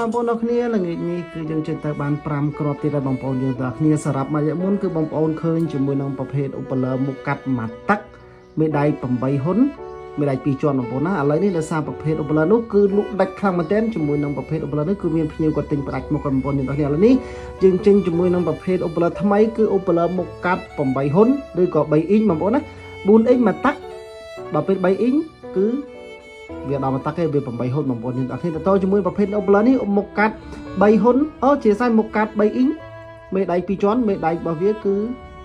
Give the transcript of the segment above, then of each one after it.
បងប្អូនអរគ្នាល្ងាចនេះគឺយើងចេញទៅបាន5គ្រាប់ទៀតហើយបងប្អូនយើងទាំងគ្នាសម្រាប់មួយយកមុនគឺបងប្អូនឃើញជាមួយនឹងប្រភេទឧបលើមុខកាត់ម៉ាត់ទឹកមេដៃ8ហ៊ុនមេដៃ2ជាន់បងប្អូនណាឥឡូវនេះដោយសារប្រភេទឧបលើនោះគឺលក់ដាច់ខ្លាំងមែនទែនជាមួយនឹងប្រភេទឧបលើនេះគឺមានភ្ញៀវគាត់ទិញផ្ដាច់មុខបងប្អូនយើងទាំងគ្នាឥឡូវនេះយើងចេញជាមួយនឹងប្រភេទឧបលើថ្មីគឺឧបលើមុខកាត់8ហ៊ុនឬក៏3អ៊ីងបងប្អូនណា4អ៊ីងមួយទឹកដល់ពេល3អ៊ីងគឺវាដល់មកតាក់គេវា8ហ៊ុនបងប្អូនយើងអត់គ្នាតជាមួយប្រភេទអូបឡឺនេះមុខកាត់3ហ៊ុនជាខ្សែមុខកាត់3អ៊ីងមេដៃ2ជាន់មេដៃរបស់វាគឺ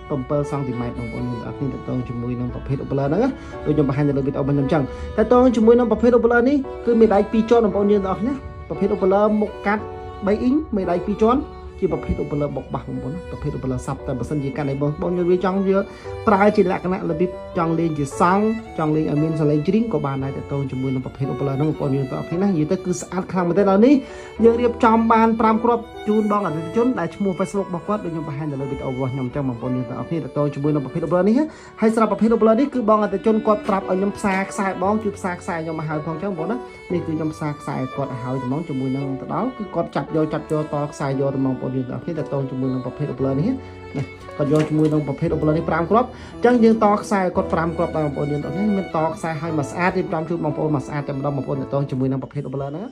7សង់ទីម៉ែត្របងប្អូនយើងអត់គ្នាតជាមួយនឹងប្រភេទអូបឡឺហ្នឹងដូចខ្ញុំបង្ហាញនៅលើវីដេអូខ្ញុំអញ្ចឹងតជាមួយនឹងប្រភេទអូបឡឺនេះគឺមេដៃ2ជាន់បងប្អូនយើងអត់គ្នាប្រភេទអូបឡឺមុខកាត់3អ៊ីងមេដៃ2ជាន់ជាប្រភេទឧបលើបុកបាសបងប្អូនប្រភេទឧបលើសាប់តែបើសិនជាកាន់ឲ្យបងប្អូនយើងវាចង់យកប្រើជាលក្ខណៈរបៀបចង់លេងជាសង់ចង់លេងឲ្យមានសលេងជ្រីងក៏បានដែរតើជាមួយនឹងប្រភេទឧបលើហ្នឹងបងប្អូនយើងតើគ្នាណានិយាយទៅគឺស្អាតខ្លាំងមែនទេដល់នេះយើងរៀបចំបាន5គ្រាប់ជូនបងអតិថិជនដែលឈ្មោះ Facebook របស់គាត់ដូចខ្ញុំបង្ហាញនៅលើវីដេអូរបស់ខ្ញុំអញ្ចឹងបងប្អូនយើងតើគ្នាតើជាមួយនឹងប្រភេទឧបលើនេះហើយសម្រាប់ប្រភេទឧបលើនេះគឺបងអតិថិជនគាត់ប្រាប់ឲ្យខ្ញុំផ្សារខ្សែបងជួយផ្សារខ្សែខ្ញុំមកហើយផងអញ្ចឹងបងប្អូនណានេះគឺខ្ញុំផ្សារខ្សែគាត់ឲ្យហើយត្មងជាមួយនឹងទៅដល់គឺគាត់ចាប់យកតខ្សែយកទៅបងប្អូនយើងតើគ្នាតើជាមួយនឹងប្រភេទឧបលើនេះណាគាត់យកជាមួយនឹងប្រភេទឧបលើនេះ5គ្រាប់អញ្ចឹងយើងតខ្សែគាត់5គ្រាប់ដល់បងប្អូនយើងតនេះមានតខ្សែឲ្យមកស្អាតរៀបចំជូនបងប្អូនមកស្អាតតែម្ដងបងប្អូនតជាមួយនឹងប្រភេទឧបលើហ្នឹង